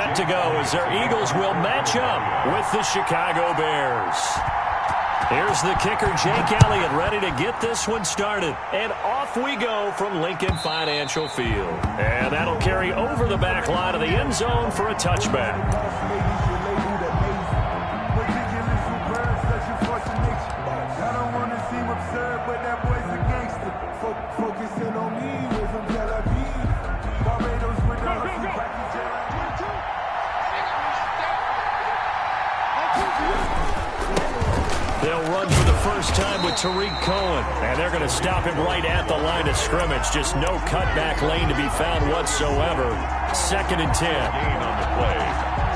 set to go as their Eagles will match up with the Chicago Bears. Here's the kicker, Jake Elliott, ready to get this one started. And off we go from Lincoln Financial Field. And that'll carry over the back line of the end zone for a touchback. They'll run for the first time with Tariq Cohen, and they're going to stop him right at the line of scrimmage. Just no cutback lane to be found whatsoever. 2nd and 10.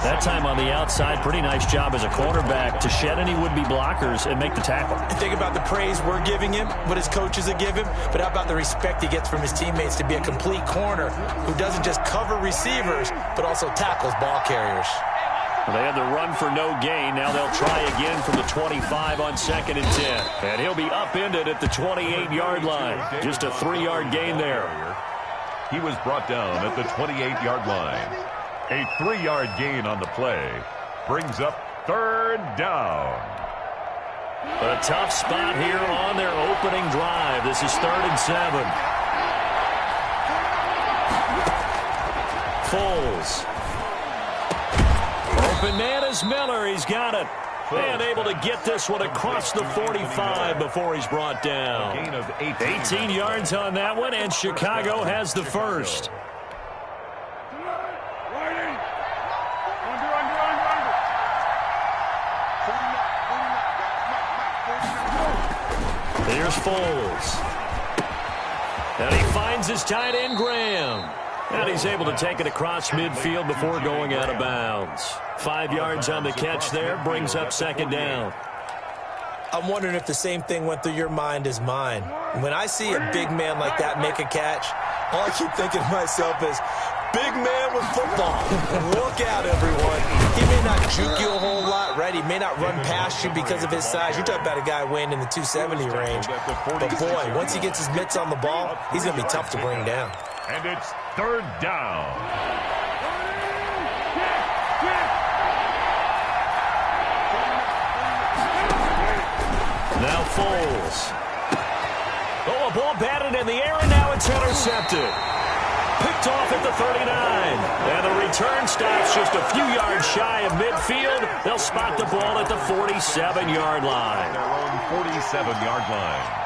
That time on the outside, pretty nice job as a cornerback to shed any would-be blockers and make the tackle. Think about the praise we're giving him, what his coaches are giving him, but how about the respect he gets from his teammates to be a complete corner who doesn't just cover receivers, but also tackles ball carriers. They had the run for no gain. Now they'll try again from the 25 on 2nd and 10. And he'll be upended at the 28-yard line. Just a 3-yard gain there. He was brought down at the 28-yard line. A 3-yard gain on the play brings up 3rd down. A tough spot here on their opening drive. This is 3rd and 7. Foles. Open man is Miller. He's got it. And able to get this one across the 45 before he's brought down. A gain of 18 yards on that one, and Chicago has the first. Here's Foles. And he finds his tight end, Graham. And he's able to take it across midfield before going out of bounds. 5 yards on the catch there, brings up 2nd down. I'm wondering if the same thing went through your mind as mine. When I see a big man like that make a catch, all I keep thinking to myself is, big man with football. Look out, everyone. He may not juke you a whole lot, right? He may not run past you because of his size. You're talking about a guy weighing in the 270 range. But, boy, once he gets his mitts on the ball, he's going to be tough to bring down. And it's 3rd down. Now Foles. Oh, a ball batted in the air, and now it's intercepted. Picked off at the 39. And the return stops just a few yards shy of midfield. They'll spot the ball at the 47-yard line. Their own 47-yard line.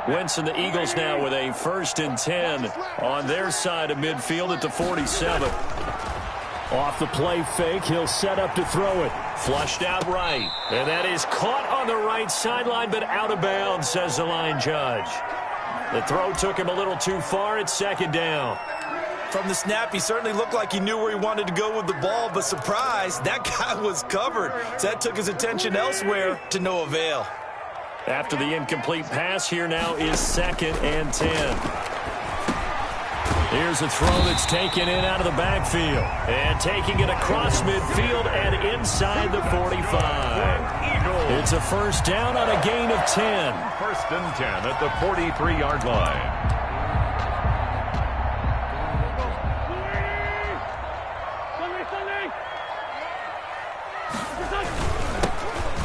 Wentz and the Eagles now with a 1st and 10 on their side of midfield at the 47. Off the play fake, he'll set up to throw it. Flushed out right. And that is caught on the right sideline, but out of bounds, says the line judge. The throw took him a little too far. It's 2nd down. From the snap, he certainly looked like he knew where he wanted to go with the ball, but surprise, that guy was covered. So that took his attention elsewhere to no avail. After the incomplete pass, here now is 2nd and 10. Here's a throw that's taken in out of the backfield. And taking it across midfield and inside the 45. It's a 1st down on a gain of 10. 1st and 10 at the 43-yard line.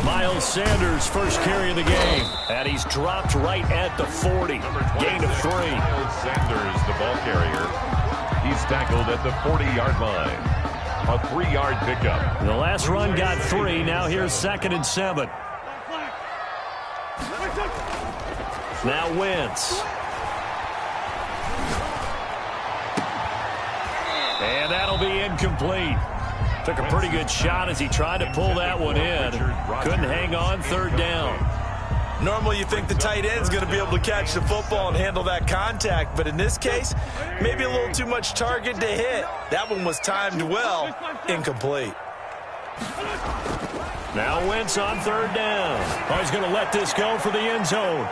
Miles Sanders, first carry of the game. And he's dropped right at the 40. Gain of 3. Miles Sanders, the ball carrier. He's tackled at the 40-yard line. A 3-yard pickup. The last run got 3. Now here's 2nd and 7. Now Wentz. And that'll be incomplete. Took a pretty good shot as he tried to pull that one in. Couldn't hang on. 3rd down. Normally you think the tight end's going to be able to catch the football and handle that contact, but in this case, maybe a little too much target to hit. That one was timed well. Incomplete. Now Wentz on 3rd down. Oh, he's going to let this go for the end zone.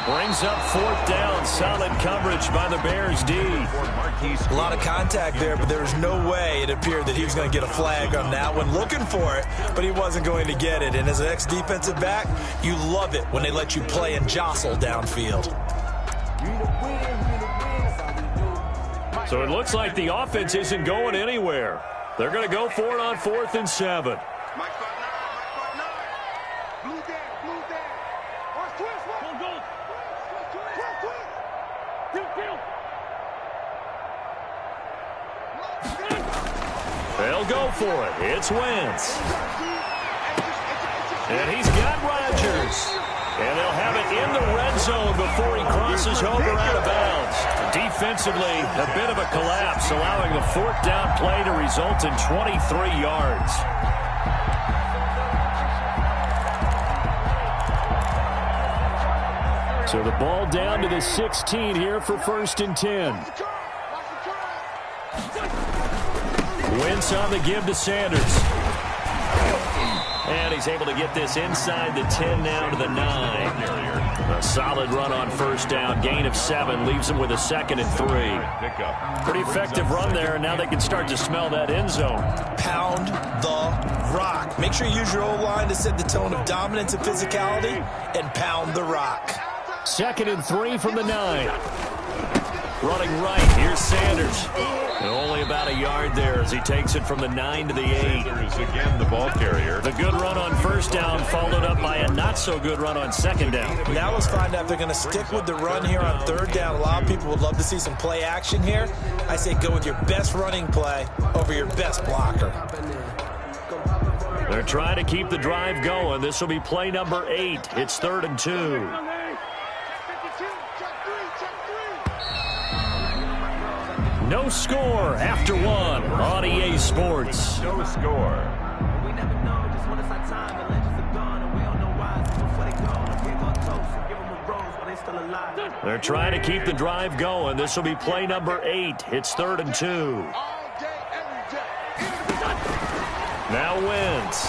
Brings up 4th down. Solid coverage by the Bears D. A lot of contact there, but there was no way it appeared that he was going to get a flag on that one. Looking for it, but he wasn't going to get it. And as an ex-defensive back, you love it when they let you play and jostle downfield. So it looks like the offense isn't going anywhere. They're going to go for it on 4th and 7. They'll go for it. It's Wentz. And he's got Rodgers. And they'll have it in the red zone before he crosses over out of bounds. Defensively, a bit of a collapse, allowing the 4th down play to result in 23 yards. So the ball down to the 16 here for 1st and 10. Wentz on the give to Sanders. And he's able to get this inside the 10 now to the 9. A solid run on 1st down. Gain of 7 leaves him with a 2nd and 3. Pretty effective run there, and now they can start to smell that end zone. Pound the rock. Make sure you use your O-line to set the tone of dominance and physicality, and pound the rock. 2nd and 3 from the 9. Running right, here's Sanders. And only about a yard there as he takes it from the 9 to the 8. Sanders again the ball carrier. The good run on 1st down followed up by a not-so-good run on 2nd down. Now let's find out if they're going to stick with the run here on 3rd down. A lot of people would love to see some play action here. I say go with your best running play over your best blocker. They're trying to keep the drive going. This will be play number 8. It's 3rd and 2. No score after 1 on EA Sports. No score. They're trying to keep the drive going. This will be play number 8. It's 3rd and 2. Now Wentz.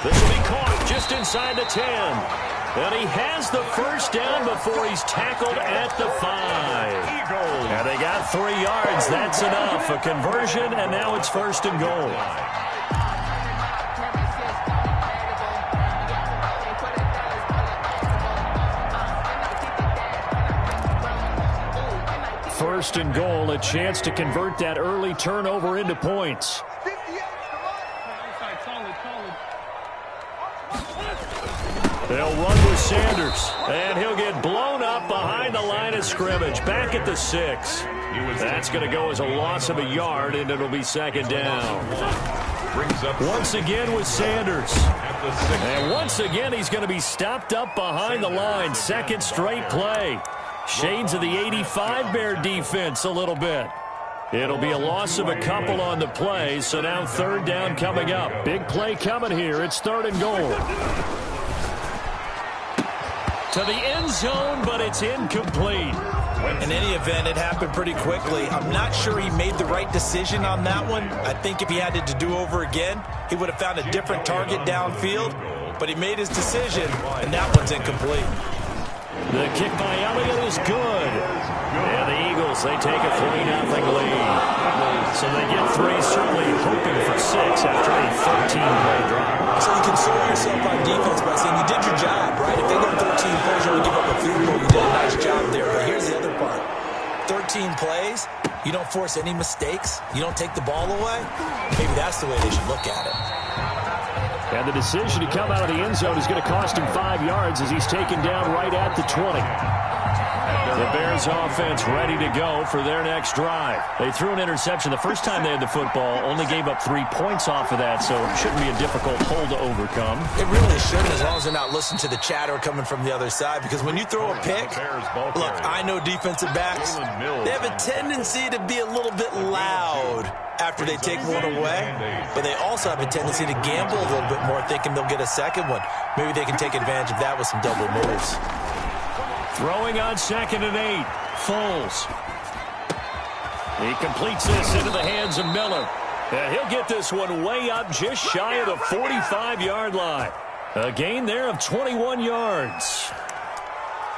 This will be caught just inside the 10. And he has the 1st down before he's tackled at the 5. And they got 3 yards. That's enough. A conversion, and now it's 1st and goal. 1st and goal, a chance to convert that early turnover into points. They'll run with Sanders, and he'll get blown up behind the line of scrimmage, back at the 6. That's going to go as a loss of a yard, and it'll be 2nd down. Once again with Sanders. And once again, he's going to be stopped up behind the line. 2nd straight play. Shades of the 85 Bear defense a little bit. It'll be a loss of a couple on the play, so now 3rd down coming up. Big play coming here. It's 3rd and goal. To the end zone, but it's incomplete. In any event, it happened pretty quickly. I'm not sure he made the right decision on that one. I think if he had it to do over again, he would have found a different target downfield. But he made his decision, and that one's incomplete. The kick by Elliott is good. And the Eagles, they take a 3-0 lead. So they get 3, certainly hoping for 6 after a 13-play drive. So you console yourself on defense by saying you did your job, right? If they go 13 plays, you only give up a field goal, you did a nice job there. But here's the other part. 13 plays, you don't force any mistakes, you don't take the ball away. Maybe that's the way they should look at it. And the decision to come out of the end zone is going to cost him 5 yards as he's taken down right at the 20. The Bears offense ready to go for their next drive. They threw an interception the first time they had the football, only gave up 3 points off of that, so it shouldn't be a difficult hole to overcome. It really shouldn't, as long as they're not listening to the chatter coming from the other side, because when you throw a pick, look, I know defensive backs, they have a tendency to be a little bit loud after they take one away, but they also have a tendency to gamble a little bit more, thinking they'll get a second one. Maybe they can take advantage of that with some double moves. Throwing on 2nd and 8. Foles. He completes this into the hands of Miller. And he'll get this one way up just shy of the 45-yard line. A gain there of 21 yards.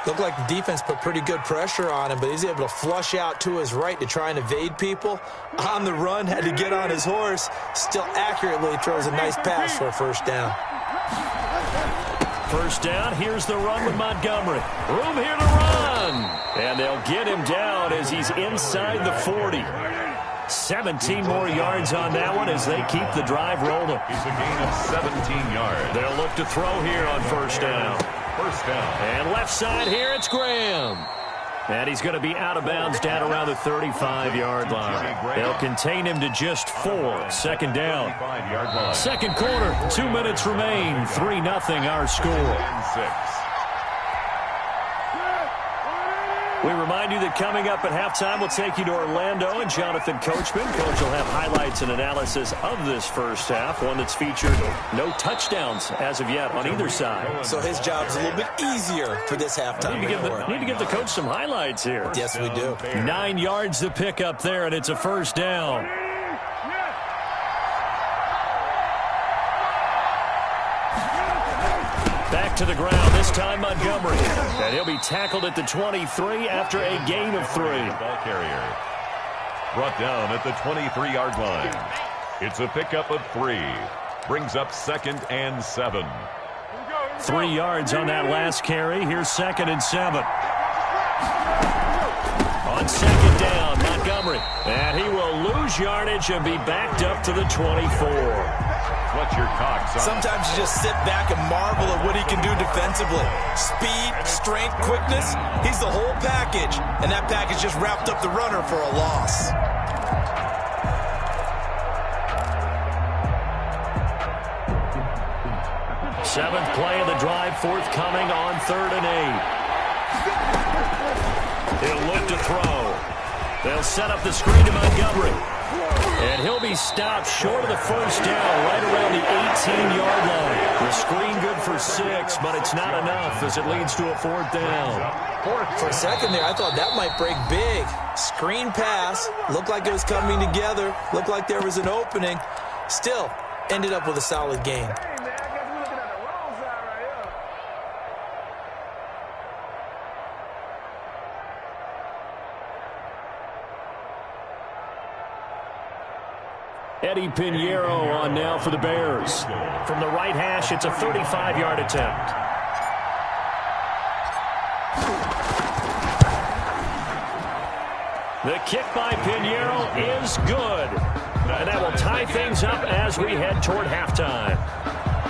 Looked like the defense put pretty good pressure on him, but he's able to flush out to his right to try and evade people. On the run, had to get on his horse. Still accurately throws a nice pass for a first down. First down, here's the run with Montgomery. Room here to run. And they'll get him down as he's inside the 40. 17 more yards on that one as they keep the drive rolling. He's a gain of 17 yards. They'll look to throw here on first down. First down. And left side here, it's Graham. And he's going to be out of bounds down around the 35-yard line. They'll contain him to just 4. Second down. Second quarter, 2 minutes remain. 3-0 our score. We remind you that coming up at halftime, we'll take you to Orlando and Jonathan Coachman. Coach will have highlights and analysis of this first half, one that's featured no touchdowns as of yet on either side. So his job's a little bit easier for this halftime. Need to give the coach some highlights here. Yes, we do. 9 yards to pick up there, and it's a first down. Back to the ground, this time Montgomery. And he'll be tackled at the 23 after a gain of 3. Ball carrier brought down at the 23-yard line. It's a pickup of 3. Brings up 2nd and 7. 3 yards on that last carry. Here's 2nd and 7. On second down, Montgomery. And he will lose yardage and be backed up to the 24. Fletcher Cox. Sometimes you just sit back and marvel at what he can do defensively. Speed, strength, quickness, he's the whole package. And that package just wrapped up the runner for a loss. Seventh play of the drive, forthcoming on 3rd and 8. He'll look to throw. They'll set up the screen to Montgomery. And he'll be stopped short of the first down, right around the 18-yard line. The screen good for 6, but it's not enough as it leads to a 4th down. For a second there, I thought that might break big. Screen pass, looked like it was coming together, looked like there was an opening. Still, ended up with a solid gain. Eddie Pinheiro on now for the Bears. From the right hash, it's a 35-yard attempt. The kick by Pinheiro is good. And that will tie things up as we head toward halftime.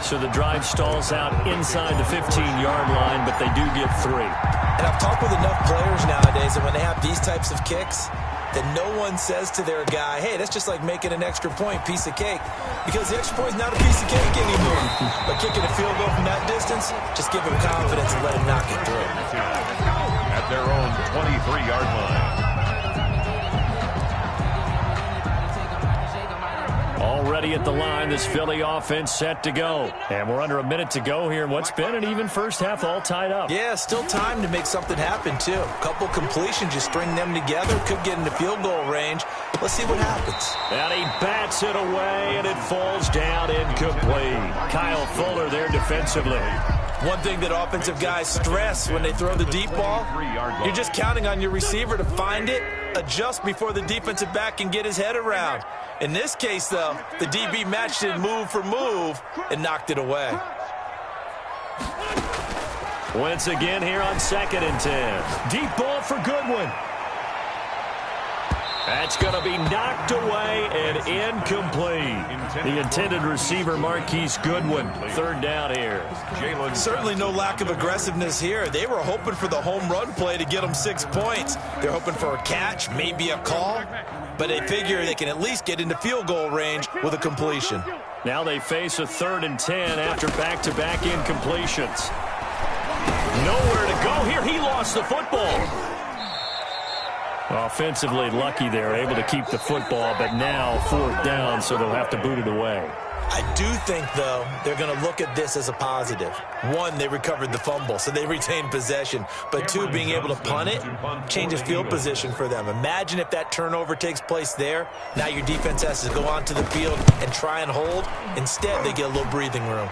So the drive stalls out inside the 15-yard line, but they do get 3. And I've talked with enough players nowadays that when they have these types of kicks, that no one says to their guy, hey, that's just like making an extra point, piece of cake. Because the extra point is not a piece of cake anymore. But kicking a field goal from that distance, just give him confidence and let him knock it through. At their own 23-yard line. Already at the line, this Philly offense set to go. And we're under a minute to go here in what's been an even first half, all tied up. Yeah, still time to make something happen, too. A couple completions, you string them together, could get into field goal range. Let's see what happens. And he bats it away, and it falls down incomplete. Kyle Fuller there defensively. One thing that offensive guys stress when they throw the deep ball, you're just counting on your receiver to find it, adjust before the defensive back can get his head around. In this case, though, the DB matched it move for move and knocked it away. Once again here on 2nd and 10. Deep ball for Goodwin. That's going to be knocked away and incomplete. The intended receiver, Marquise Goodwin. 3rd down here. Certainly no lack of aggressiveness here. They were hoping for the home run play to get them 6 points. They're hoping for a catch, maybe a call. But they figure they can at least get into field goal range with a completion. Now they face a 3rd and 10 after back-to-back incompletions. Nowhere to go here. He lost the football. Offensively lucky they're able to keep the football, but now 4th down, so they'll have to boot it away. I do think, though, they're going to look at this as a positive. 1, they recovered the fumble, so they retained possession. But 2, being able to punt it changes field position for them. Imagine if that turnover takes place there. Now your defense has to go onto the field and try and hold. Instead, they get a little breathing room.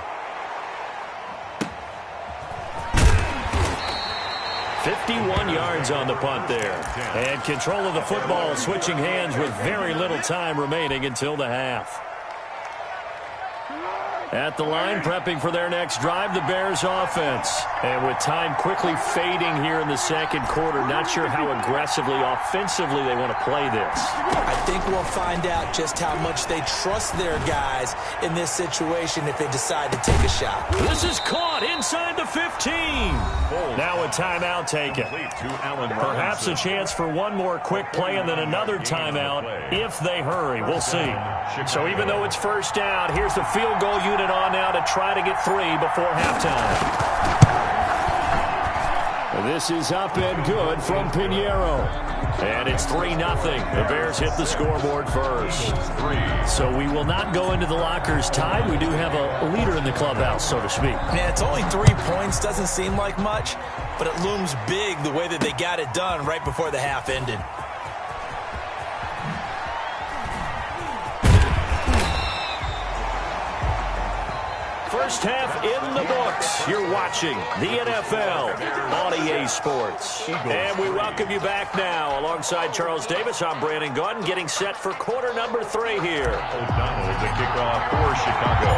51 yards on the punt there. And control of the football switching hands with very little time remaining until the half. At the line, prepping for their next drive, the Bears offense. And with time quickly fading here in the second quarter, not sure how aggressively, offensively they want to play this. I think we'll find out just how much they trust their guys in this situation if they decide to take a shot. This is caught inside the 15. Now a timeout taken. Perhaps a chance for one more quick play and then another timeout if they hurry. We'll see. So even though it's first down, here's the field goal unit on now to try to get 3 before halftime. This is up and good from Pinheiro. And it's 3-0. The Bears hit the scoreboard first. So we will not go into the lockers tied. We do have a leader in the clubhouse, so to speak. Yeah, it's only 3 points. Doesn't seem like much, but it looms big the way that they got it done right before the half ended. First half in the books. You're watching the NFL on EA Sports. And we welcome you back now. Alongside Charles Davis, I'm Brandon Gunn, getting set for quarter number 3 here. O'Donnell, the kickoff for Chicago.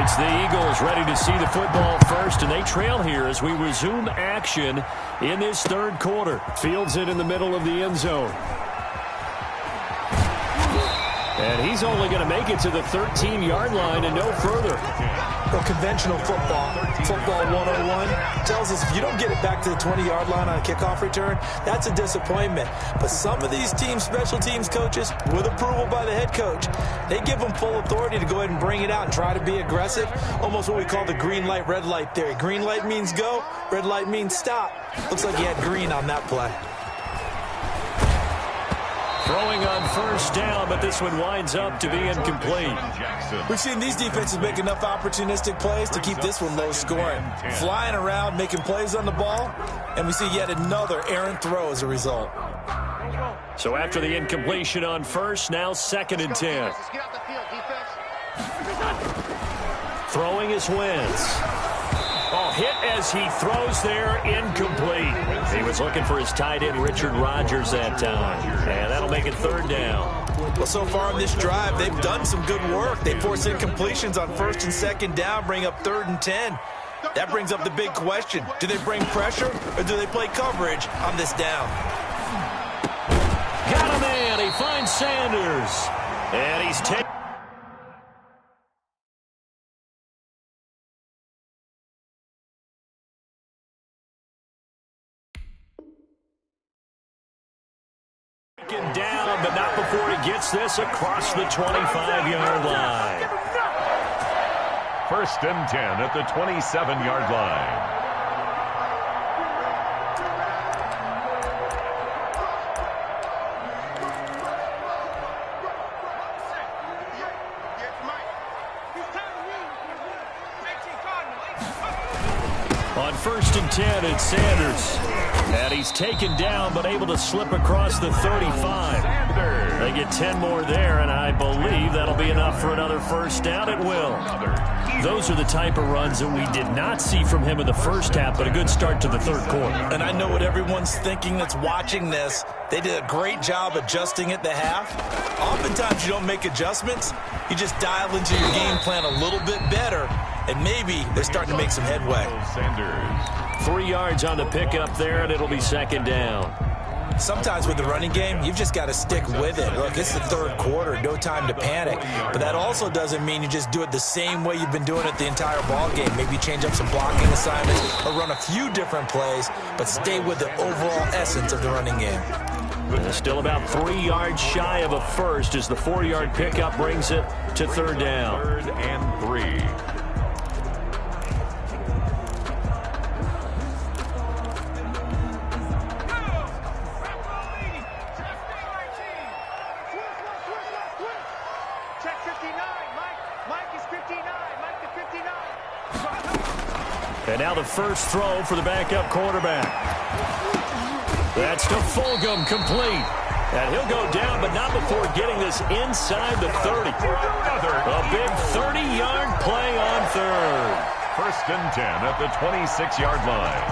It's the Eagles ready to see the football first, and they trail here as we resume action in this third quarter. Fields it in the middle of the end zone. And he's only going to make it to the 13-yard line and no further. Well, conventional football 101, tells us if you don't get it back to the 20-yard line on a kickoff return, that's a disappointment. But some of these team special teams coaches, with approval by the head coach, they give them full authority to go ahead and bring it out and try to be aggressive, almost what we call the green light, red light theory. Green light means go, red light means stop. Looks like he had green on that play. Throwing on first down, but this one winds up to be incomplete. We've seen these defenses make enough opportunistic plays to keep this one low scoring. Flying around, making plays on the ball, and we see yet another errant throw as a result. So after the incompletion on first, now 2nd and 10. Throwing is Wentz. Oh, hit as he throws there, incomplete. He was looking for his tight end, Richard Rodgers, that time. And that'll make it 3rd down. Well, so far on this drive, they've done some good work. They force incompletions on 1st and 2nd down, bring up 3rd and 10. That brings up the big question. Do they bring pressure or do they play coverage on this down? Got a man. He finds Sanders. And he's taken down, but not before he gets this across the 25-yard line. 1st and 10 at the 27-yard line. On 1st and 10, it's Sanders. And he's taken down, but able to slip across the 35. They get 10 more there, and I believe that'll be enough for another first down. It will. Those are the type of runs that we did not see from him in the first half, but a good start to the third quarter. And I know what everyone's thinking that's watching this. They did a great job adjusting at the half. Oftentimes you don't make adjustments. You just dial into your game plan a little bit better, and maybe they're starting to make some headway. 3 yards on the pickup there, and it'll be 2nd down. Sometimes with the running game, you've just got to stick with it. Look, it's the third quarter, no time to panic. But that also doesn't mean you just do it the same way you've been doing it the entire ball game. Maybe change up some blocking assignments or run a few different plays, but stay with the overall essence of the running game. Still about 3 yards shy of a first as the 4-yard pickup brings it to 3rd down. 3rd and 3. And now the first throw for the backup quarterback. That's to Fulgham, complete. And he'll go down, but not before getting this inside the 30. A big 30-yard play on 3rd. 1st and 10 at the 26-yard line.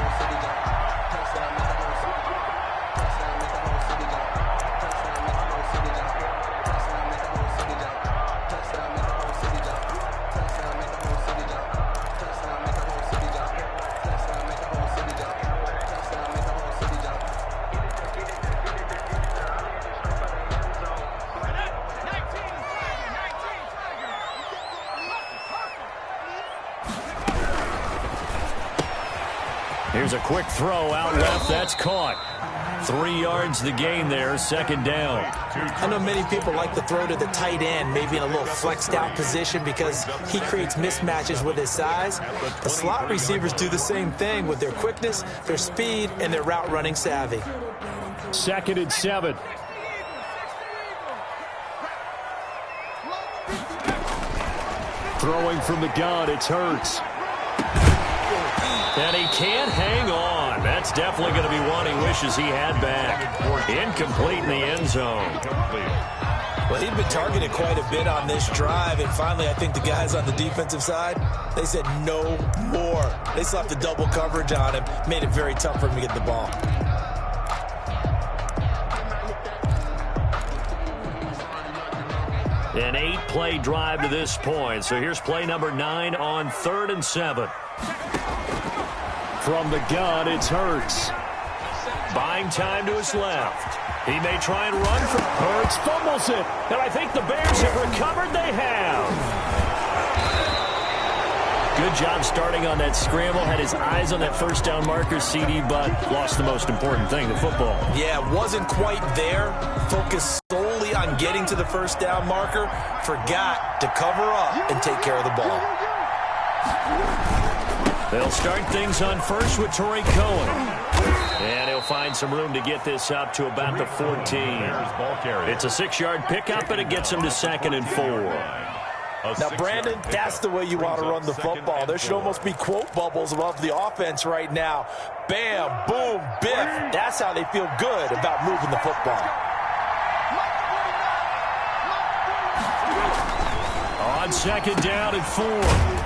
Here's a quick throw out left. That's caught. 3 yards the gain there, second down. I know many people like to throw to the tight end, maybe in a little flexed out position because he creates mismatches with his size. The slot receivers do the same thing with their quickness, their speed, and their route running savvy. 2nd and 7. Throwing from the gun, it's Hurts. And he can't hang on. That's definitely going to be one he wishes he had back. Incomplete in the end zone. Well, he'd been targeted quite a bit on this drive, and finally I think the guys on the defensive side, they said no more. They slapped the double coverage on him, made it very tough for him to get the ball. An 8-play drive to this point. So here's play number 9 on 3rd and 7. From the gun, it's Hurts. Buying time to his left. He may try and run for Hurts. Fumbles it. And I think the Bears have recovered. They have. Good job starting on that scramble. Had his eyes on that first down marker, CD, but lost the most important thing, the football. Yeah, wasn't quite there. Focused solely on getting to the first down marker. Forgot to cover up and take care of the ball. They'll start things on first with Torrey Cohen. And he'll find some room to get this up to about the 14. It's a 6-yard pickup, and it gets him to 2nd and 4. Now, Brandon, that's the way you want to run the football. There should almost be quote bubbles above the offense right now. Bam, boom, biff. That's how they feel good about moving the football. On 2nd down and 4.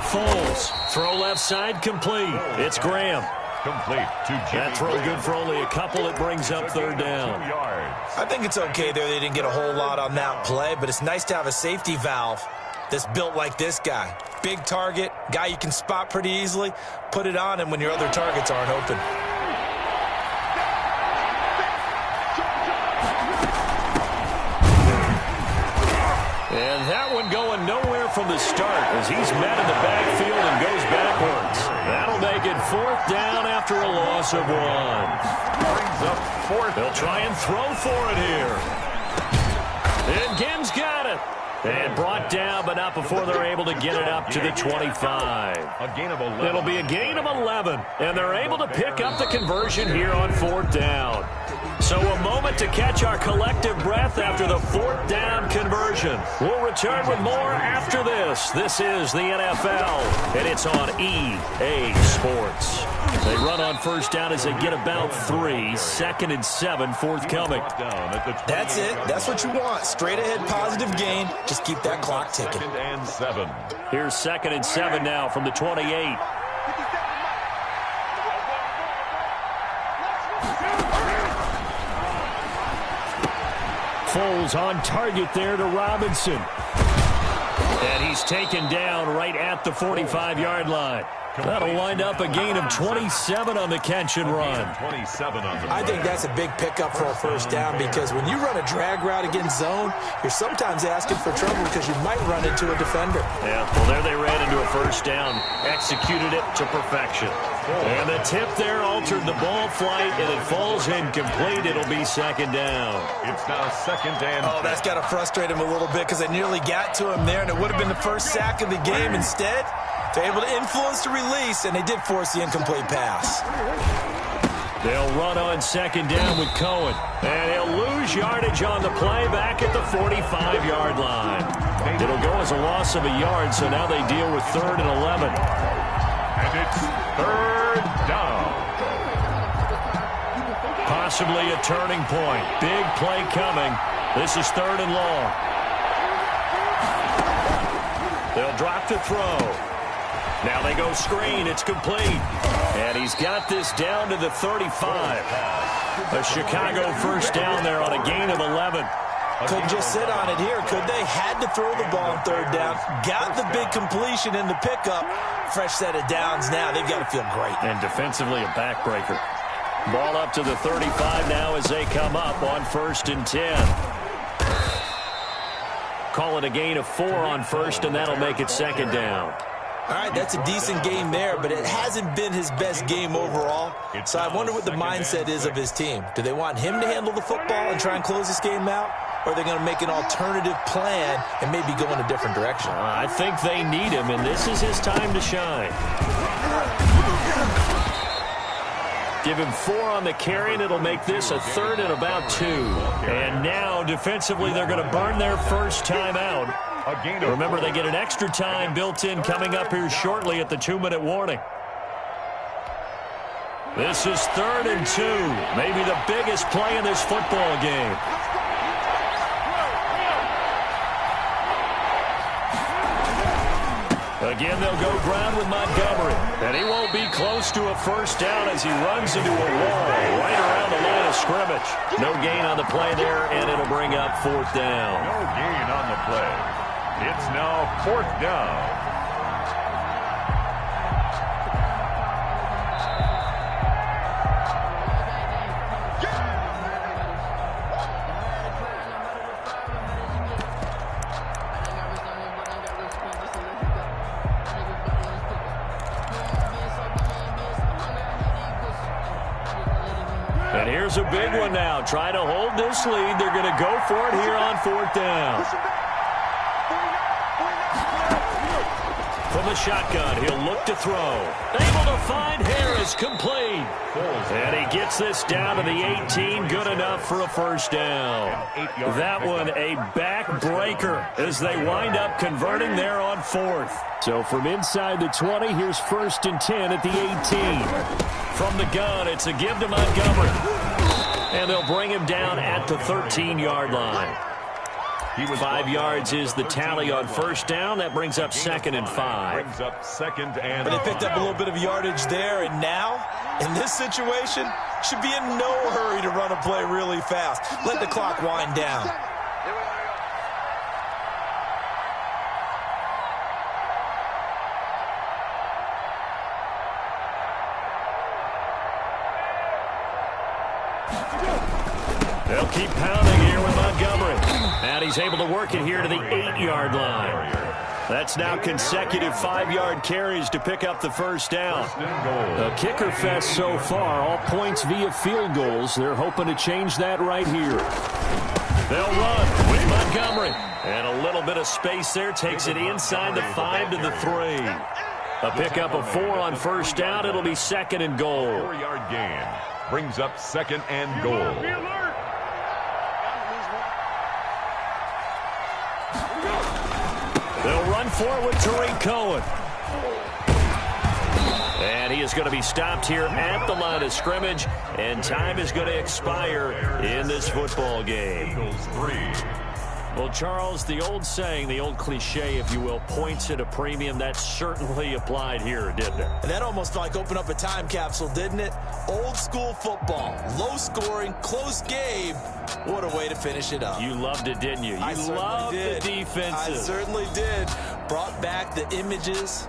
Foles. Throw left side, complete. It's Graham. Complete to Jimmy. That throw good for only a couple. It brings up 3rd down. I think it's okay there. They didn't get a whole lot on that play, but it's nice to have a safety valve that's built like this guy. Big target, guy you can spot pretty easily. Put it on him when your other targets aren't open. And that one going nowhere from the start as he's met in the backfield and goes backwards. That'll make it 4th down after a loss of 1. Brings up 4th. They'll try and throw for it here. And Gibbs got it. And brought down, but not before they're able to get it up to the 25. A gain of 11. It'll be a gain of 11. And they're able to pick up the conversion here on 4th down. So a moment to catch our collective breath after the 4th down conversion. We'll return with more after this. This is the NFL, and it's on EA Sports. They run on first down as they get about 3. 2nd and 7, forthcoming. That's it. That's what you want. Straight ahead, positive gain. Just keep that clock ticking. 2nd and 7. Here's 2nd and 7 now from the 28. Foles on target there to Robinson. And he's taken down right at the 45-yard line. That'll wind up a gain of 27 on the catch and run. 27 on the I think that's a big pickup for a first down because when you run a drag route against zone, you're sometimes asking for trouble because you might run into a defender. Yeah, well, there they ran into a first down. Executed it to perfection. And the tip there altered the ball flight, and it falls incomplete. It'll be 2nd down. It's now 2nd and 10. Oh, that's got to frustrate him a little bit because they nearly got to him there, and it would have been the first sack of the game. Instead, they're able to influence the release, and they did force the incomplete pass. They'll run on 2nd down with Cohen. And he'll lose yardage on the play back at the 45-yard line. It'll go as a loss of a yard, so now they deal with 3rd and 11. And it's 3rd down. Possibly a turning point. Big play coming. This is 3rd and long. They'll drop to throw. Now they go screen. It's complete. And he's got this down to the 35. A Chicago first down there on a gain of 11. Couldn't just sit on it here, could they? Had to throw the ball on 3rd down. Got the big completion in the pickup. Fresh set of downs now. They've got to feel great. And defensively a backbreaker. Ball up to the 35 now as they come up on 1st and 10. Call it a gain of 4 on 1st, and that'll make it 2nd down. All right, that's a decent game there, but it hasn't been his best game overall. So I wonder what the mindset is of his team. Do they want him to handle the football and try and close this game out? Or are they going to make an alternative plan and maybe go in a different direction? I think they need him, and this is his time to shine. Give him 4 on the carry, and it'll make this a 3rd and about 2. And now, defensively, they're going to burn their first time out. Remember, they get an extra time built in coming up here shortly at the 2-minute warning. This is 3rd and 2, maybe the biggest play in this football game. Again, they'll go ground with Montgomery. And he won't be close to a first down as he runs into a wall right around the line of scrimmage. No gain on the play there, and it'll bring up 4th down. No gain on the play. It's now 4th down. And here's a big one now. Trying to hold this lead. They're going to go for it here on 4th down. From the shotgun, he'll look to throw. Able to find Harris, complete. And he gets this down to the 18, good enough for a first down. That one a backbreaker as they wind up converting there on 4th. So from inside the 20, here's 1st and 10 at the 18. From the gun, it's a give to Montgomery. And they'll bring him down at the 13-yard line. 5 yards is the tally on first down. That brings up 2nd and 5. But they picked up a little bit of yardage there, and now, in this situation, should be in no hurry to run a play really fast. Let the clock wind down. They'll keep pounding here with Montgomery. And he's able to work it here to the 8-yard line. That's now consecutive 5-yard carries to pick up the first down. A kicker fest so far, all points via field goals. They're hoping to change that right here. They'll run with Montgomery. And a little bit of space there takes it inside the 5 to the 3. A pickup of 4 on first down. It'll be 2nd and goal. 4-yard gain brings up 2nd and goal. They'll run for it with Tariq Cohen. And he is going to be stopped here at the line of scrimmage, and time is going to expire in this football game. Well, Charles, the old saying, the old cliche, if you will, points at a premium, that certainly applied here, didn't it? And that almost like opened up a time capsule, didn't it? Old school football, low scoring, close game. What a way to finish it up. You loved it, didn't you? You loved the defensive. I certainly did. Brought back the images